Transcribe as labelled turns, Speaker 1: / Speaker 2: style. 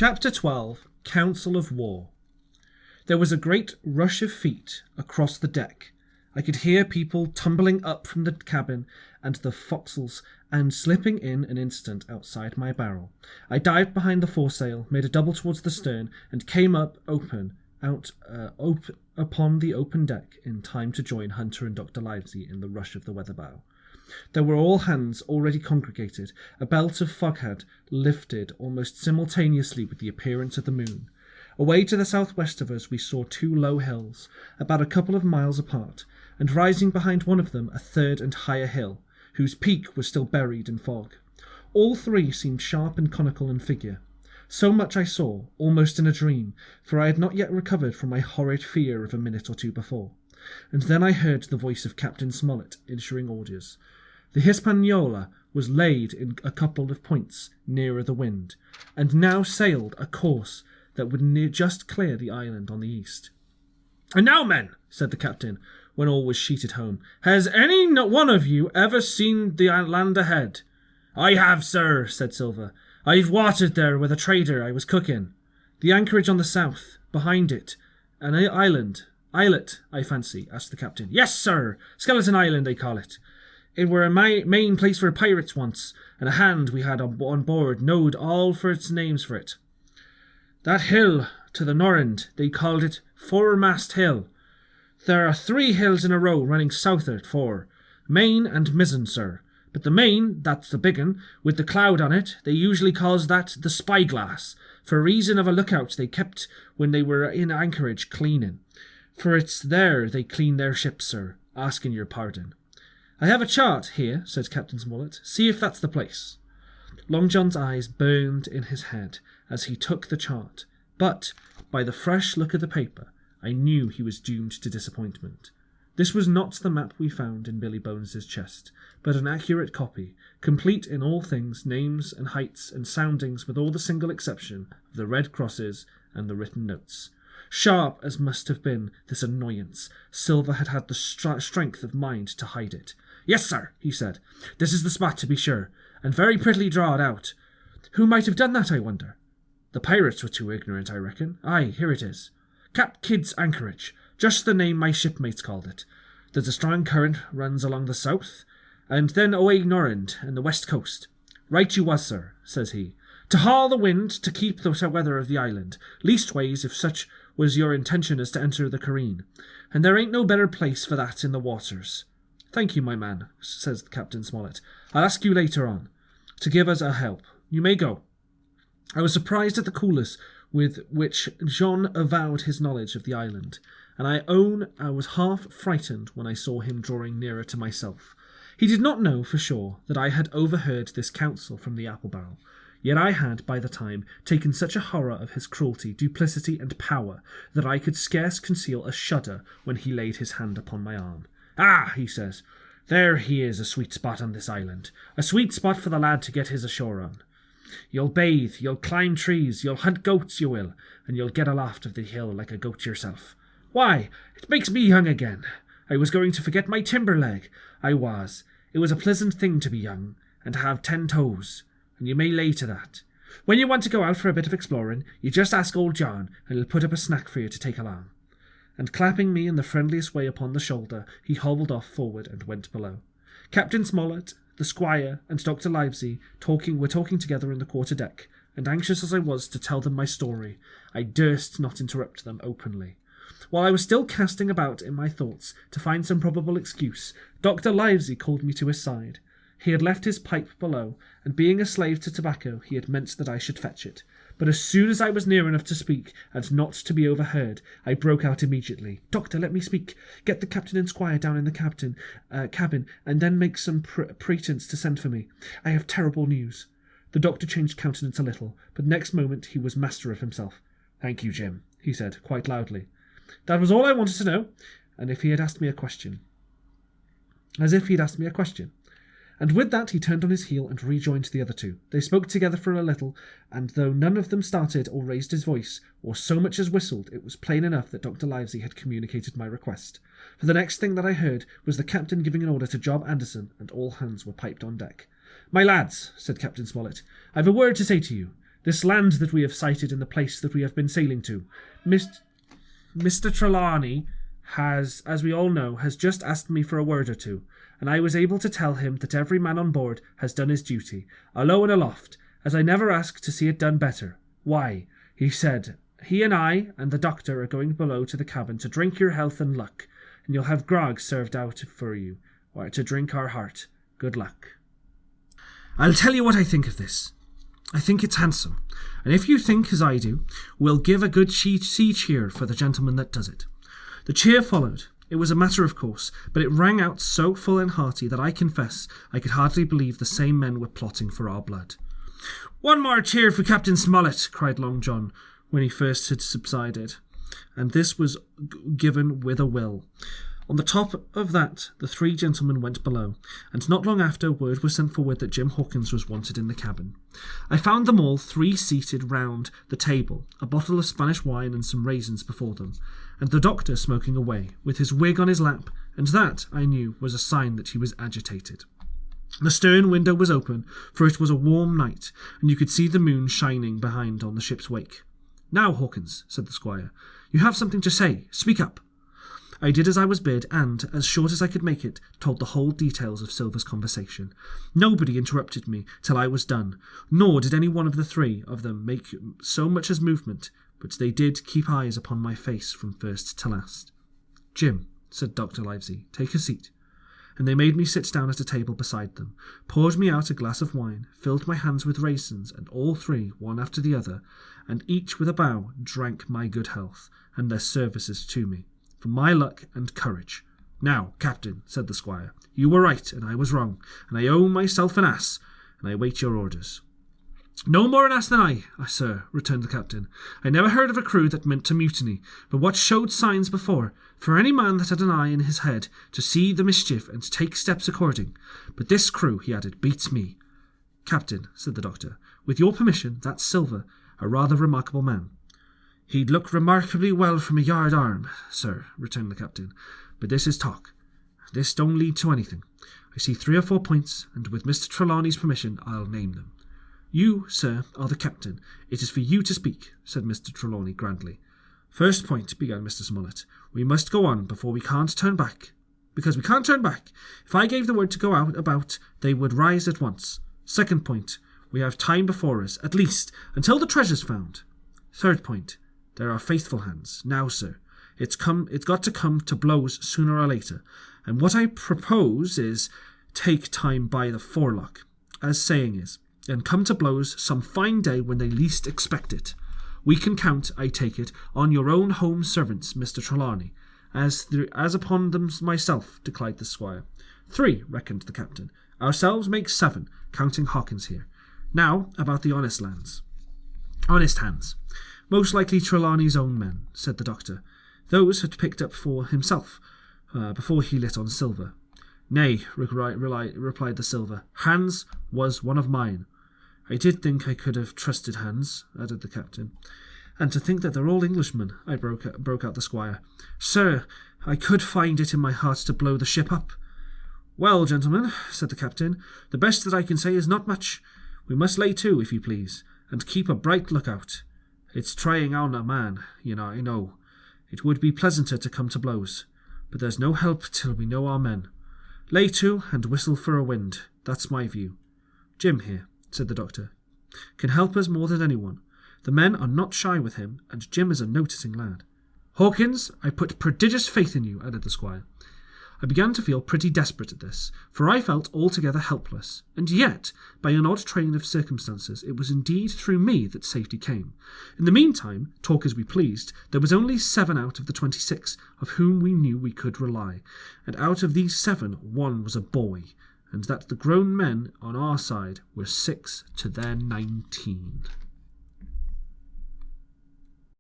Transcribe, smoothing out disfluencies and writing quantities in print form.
Speaker 1: Chapter 12, Council of War. There was a great rush of feet across the deck. I could hear people tumbling up from the cabin and the forecastles and slipping in an instant outside my barrel. I dived behind the foresail, made a double towards the stern, and came up upon the open deck in time to join Hunter and Dr. Livesey in the rush of the weather bow. There were all hands already congregated. A belt of fog had lifted almost simultaneously with the appearance of the moon. Away to the southwest of us we saw two low hills, about a couple of miles apart, and rising behind one of them a third and higher hill, whose peak was still buried in fog. All three seemed sharp and conical in figure. So much I saw, almost in a dream, for I had not yet recovered from my horrid fear of a minute or two before. And then I heard the voice of Captain Smollett issuing orders. The Hispaniola was laid in a couple of points nearer the wind, and now sailed a course that would just clear the island on the east. "And now, men," said the captain, when all was sheeted home, "has any one of you ever seen the land ahead?" "I have, sir," said Silver. "I've watered there with a trader I was cooking." "The anchorage on the south, behind it, an islet, I fancy?" asked the captain. "Yes, sir. Skeleton Island, they call it. It were a main place for pirates once, and a hand we had on board knowed all for its names for it. That hill to the nor'end, they called it Foremast Hill. There are 3 hills in a row running southward for main and mizzen, sir. But the main, that's the big un, with the cloud on it, they usually calls that the spyglass, for reason of a lookout they kept when they were in anchorage cleaning. For it's there they clean their ships, sir, asking your pardon." "I have a chart here," said Captain Smollett. "See if that's the place." Long John's eyes burned in his head as he took the chart, but, by the fresh look of the paper, I knew he was doomed to disappointment. This was not the map we found in Billy Bones's chest, but an accurate copy, complete in all things, names and heights and soundings, with all the single exception of the red crosses and the written notes. Sharp as must have been this annoyance, Silver had had the strength of mind to hide it. "Yes, sir," he said. "This is the spot, to be sure, and very prettily drawed out. Who might have done that, I wonder? The pirates were too ignorant, I reckon. Aye, here it is. Cap Kidd's Anchorage, just the name my shipmates called it. There's a strong current runs along the south, and then away nor'end and the west coast. Right you was, sir," says he, "to haul the wind to keep the weather of the island, leastways if such was your intention as to enter the careen, and there ain't no better place for that in the waters." "Thank you, my man," says Captain Smollett. "I'll ask you later on to give us a help. You may go." I was surprised at the coolness with which Jean avowed his knowledge of the island, and I own I was half frightened when I saw him drawing nearer to myself. He did not know for sure that I had overheard this counsel from the apple barrel, yet I had, by the time, taken such a horror of his cruelty, duplicity, and power, that I could scarce conceal a shudder when he laid his hand upon my arm. "Ah," he says, "there he is, a sweet spot on this island, a sweet spot for the lad to get his ashore on. You'll bathe, you'll climb trees, you'll hunt goats, you will, and you'll get aloft of the hill like a goat yourself. Why, it makes me young again. I was going to forget my timber leg, I was. It was a pleasant thing to be young, and to have 10 toes, and you may lay to that. When you want to go out for a bit of exploring, you just ask old John, and he'll put up a snack for you to take along." And clapping me in the friendliest way upon the shoulder, he hobbled off forward and went below. Captain Smollett, the squire, and Dr. Livesey were talking together in the quarter-deck, and anxious as I was to tell them my story, I durst not interrupt them openly. While I was still casting about in my thoughts to find some probable excuse, Dr. Livesey called me to his side. He had left his pipe below, and being a slave to tobacco, he had meant that I should fetch it. But as soon as I was near enough to speak, and not to be overheard, I broke out immediately. "Doctor, let me speak. Get the captain and squire down in the cabin, and then make some pretence to send for me. I have terrible news." The doctor changed countenance a little, but next moment he was master of himself. "Thank you, Jim," he said, quite loudly. That was all I wanted to know, as if he had asked me a question. And with that he turned on his heel and rejoined the other two. They spoke together for a little, and though none of them started or raised his voice, or so much as whistled, it was plain enough that Dr. Livesey had communicated my request. For the next thing that I heard was the captain giving an order to Job Anderson, and all hands were piped on deck. "My lads," said Captain Smollett, "I've a word to say to you. This land that we have sighted in the place that we have been sailing to. Mr. Trelawney has, as we all know, has just asked me for a word or two, and I was able to tell him that every man on board has done his duty, alow and aloft, as I never asked to see it done better. Why, he said, he and I and the doctor are going below to the cabin to drink your health and luck, and you'll have grog served out for you, or to drink our heart. Good luck. I'll tell you what I think of this. I think it's handsome, and if you think as I do, we'll give a good sea cheer for the gentleman that does it. The cheer followed. It was a matter of course, but it rang out so full and hearty that I confess I could hardly believe the same men were plotting for our blood. One more cheer for Captain Smollett, cried Long John, when he first had subsided, and this was given with a will. On the top of that, the three gentlemen went below, and not long after word was sent forward that Jim Hawkins was wanted in the cabin. I found them all three seated round the table, a bottle of Spanish wine and some raisins before them, and the doctor smoking away, with his wig on his lap, and that, I knew, was a sign that he was agitated. The stern window was open, for it was a warm night, and you could see the moon shining behind on the ship's wake. Now, Hawkins, said the squire, you have something to say. Speak up. I did as I was bid, and, as short as I could make it, told the whole details of Silver's conversation. Nobody interrupted me till I was done, nor did any one of the three of them make so much as movement, but they did keep eyes upon my face from first to last. Jim, said Dr. Livesey, take a seat. And they made me sit down at a table beside them, poured me out a glass of wine, filled my hands with raisins, and all three, one after the other, and each with a bow, drank my good health, and their services to me, for my luck and courage. Now, Captain, said the squire, you were right, and I was wrong, and I own myself an ass, and I wait your orders. No more an ass than I, sir, returned the captain. I never heard of a crew that meant to mutiny, but what showed signs before, for any man that had an eye in his head to see the mischief and take steps according. But this crew, he added, beats me. Captain, said the doctor, with your permission, that's Silver, a rather remarkable man. He'd look remarkably well from a yard arm, sir, returned the captain, but this is talk. This don't lead to anything. I see 3 or 4 points, and with Mr. Trelawney's permission, I'll name them. You, sir, are the captain. It is for you to speak, said Mr. Trelawney grandly. First point, began Mr. Smollett. We must go on before we can't turn back. Because we can't turn back. If I gave the word to go out about, they would rise at once. Second point, we have time before us, at least, until the treasure's found. Third point, there are faithful hands. Now, sir, it's got to come to blows sooner or later, and what I propose is take time by the forelock, as saying is, and come to blows some fine day when they least expect it. We can count, I take it, on your own home servants, Mr. Trelawney, as upon them myself, declared the squire. 3, reckoned the captain. Ourselves make 7, counting Hawkins here. Now, about the honest hands. Most likely Trelawney's own men, said the doctor. Those had picked up for himself, before he lit on Silver. Nay, replied the Silver. Hans was one of mine. I did think I could have trusted Hans, added the captain. And to think that they're all Englishmen, I broke out the squire. Sir, I could find it in my heart to blow the ship up. Well, gentlemen, said the captain, the best that I can say is not much. We must lay to, if you please, and keep a bright lookout. It's trying on a man, I know. It would be pleasanter to come to blows, but there's no help till we know our men. Lay to and whistle for a wind. That's my view. Jim here, said the doctor, can help us more than anyone. The men are not shy with him, and Jim is a noticing lad. Hawkins, I put prodigious faith in you, added the squire. I began to feel pretty desperate at this, for I felt altogether helpless, and yet, by an odd train of circumstances, it was indeed through me that safety came. In the meantime, talk as we pleased, there was only 7 out of the 26 of whom we knew we could rely, and out of these 7 1 was a boy, and that the grown men on our side were 6 to their 19.